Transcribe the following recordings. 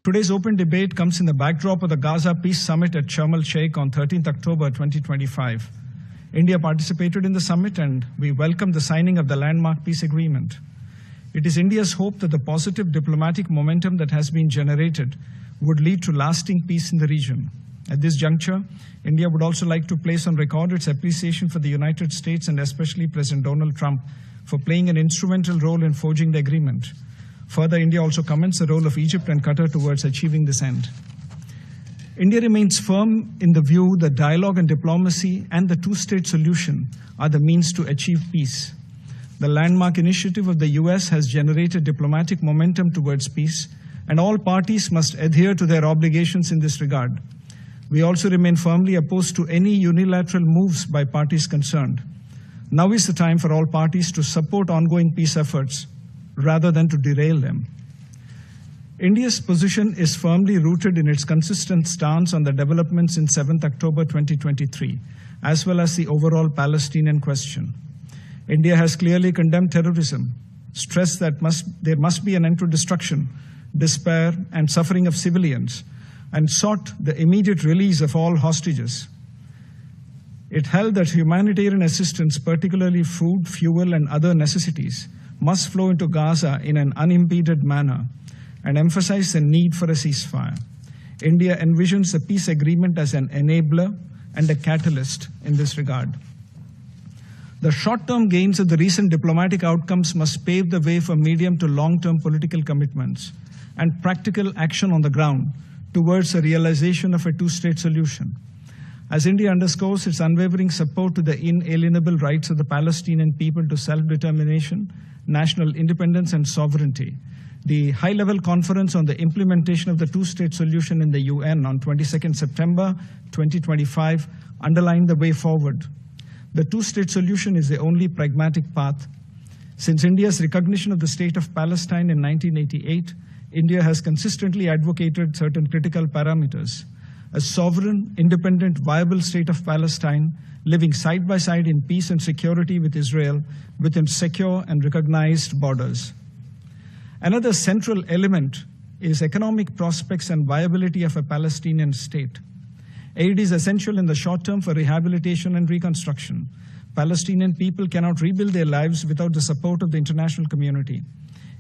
Today's open debate comes in the backdrop of the Gaza Peace Summit at Sharm el-Sheikh on 13th October 2025. India participated in the summit and we welcome the signing of the landmark peace agreement. It is India's hope that the positive diplomatic momentum that has been generated would lead to lasting peace in the region. At this juncture, India would also like to place on record its appreciation for the United States and especially President Donald Trump for playing an instrumental role in forging the agreement. Further, India also commends the role of Egypt and Qatar towards achieving this end. India remains firm in the view that dialogue and diplomacy and the two-state solution are the means to achieve peace. The landmark initiative of the US has generated diplomatic momentum towards peace, and all parties must adhere to their obligations in this regard. We also remain firmly opposed to any unilateral moves by parties concerned. Now is the time for all parties to support ongoing peace efforts rather than to derail them. India's position is firmly rooted in its consistent stance on the developments in 7th October 2023, as well as the overall Palestinian question. India has clearly condemned terrorism, stressed that there must be an end to destruction, despair, and suffering of civilians, and sought the immediate release of all hostages. It held that humanitarian assistance, particularly food, fuel, and other necessities, must flow into Gaza in an unimpeded manner and emphasize the need for a ceasefire. India envisions the peace agreement as an enabler and a catalyst in this regard. The short-term gains of the recent diplomatic outcomes must pave the way for medium to long-term political commitments and practical action on the ground towards the realization of a two-state solution. As India underscores its unwavering support to the inalienable rights of the Palestinian people to self-determination, national independence, and sovereignty, the high-level conference on the implementation of the two-state solution in the UN on 22nd September 2025 underlined the way forward. The two-state solution is the only pragmatic path. Since India's recognition of the state of Palestine in 1988, India has consistently advocated certain critical parameters: a sovereign, independent, viable state of Palestine, living side by side in peace and security with Israel within secure and recognized borders. Another central element is economic prospects and viability of a Palestinian state. Aid is essential in the short term for rehabilitation and reconstruction. Palestinian people cannot rebuild their lives without the support of the international community.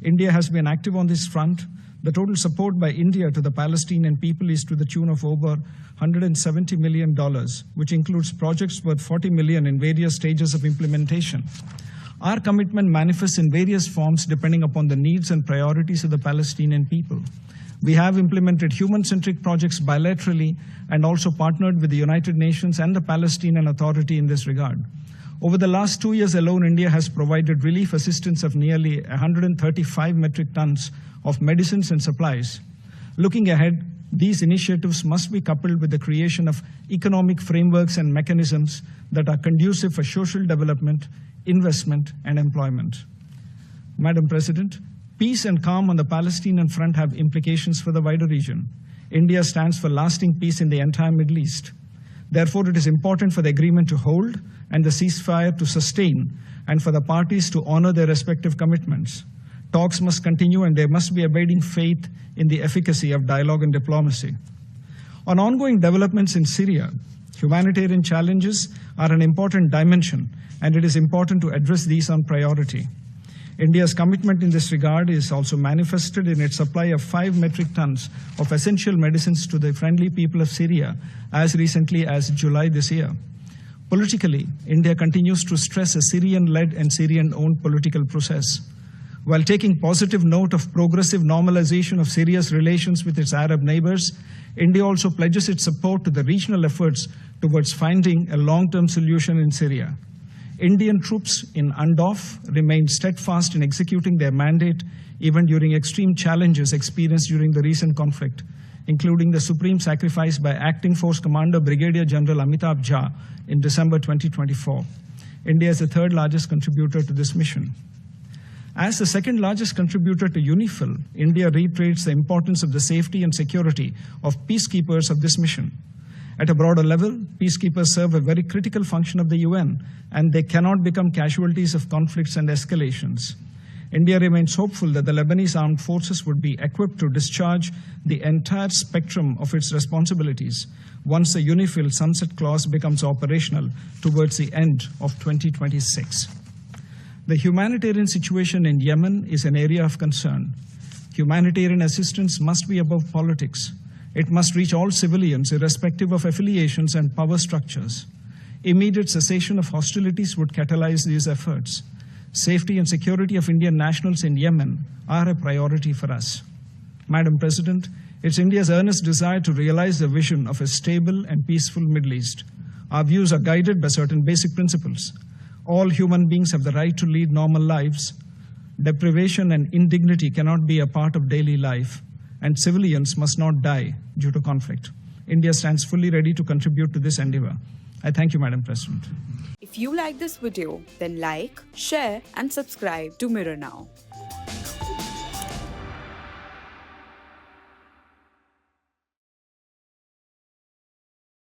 India has been active on this front. The total support by India to the Palestinian people is to the tune of over $170 million, which includes projects worth $40 million in various stages of implementation. Our commitment manifests in various forms depending upon the needs and priorities of the Palestinian people. We have implemented human-centric projects bilaterally and also partnered with the United Nations and the Palestinian Authority in this regard. Over the last 2 years alone, India has provided relief assistance of nearly 135 metric tons of medicines and supplies. Looking ahead, these initiatives must be coupled with the creation of economic frameworks and mechanisms that are conducive for social development, investment, and employment. Madam President, peace and calm on the Palestinian front have implications for the wider region. India stands for lasting peace in the entire Middle East. Therefore, it is important for the agreement to hold and the ceasefire to sustain, and for the parties to honor their respective commitments. Talks must continue and there must be abiding faith in the efficacy of dialogue and diplomacy. On ongoing developments in Syria, humanitarian challenges are an important dimension, and it is important to address these on priority. India's commitment in this regard is also manifested in its supply of 5 metric tons of essential medicines to the friendly people of Syria as recently as July this year. Politically, India continues to stress a Syrian-led and Syrian-owned political process. While taking positive note of progressive normalization of Syria's relations with its Arab neighbors, India also pledges its support to the regional efforts towards finding a long-term solution in Syria. Indian troops in UNDC remain steadfast in executing their mandate even during extreme challenges experienced during the recent conflict, including the supreme sacrifice by Acting Force Commander Brigadier General Amitabh Jha in December 2024. India is the third largest contributor to this mission. As the second largest contributor to UNIFIL, India reiterates the importance of the safety and security of peacekeepers of this mission. At a broader level, peacekeepers serve a very critical function of the UN, and they cannot become casualties of conflicts and escalations. India remains hopeful that the Lebanese armed forces would be equipped to discharge the entire spectrum of its responsibilities once the UNIFIL sunset clause becomes operational towards the end of 2026. The humanitarian situation in Yemen is an area of concern. Humanitarian assistance must be above politics. It must reach all civilians, irrespective of affiliations and power structures. Immediate cessation of hostilities would catalyze these efforts. Safety and security of Indian nationals in Yemen are a priority for us. Madam President, it's India's earnest desire to realize the vision of a stable and peaceful Middle East. Our views are guided by certain basic principles. All human beings have the right to lead normal lives. Deprivation and indignity cannot be a part of daily life, and civilians must not die due to conflict. India stands fully ready to contribute to this endeavor. I thank you, Madam President. If you like this video, then like, share and subscribe to Mirror Now.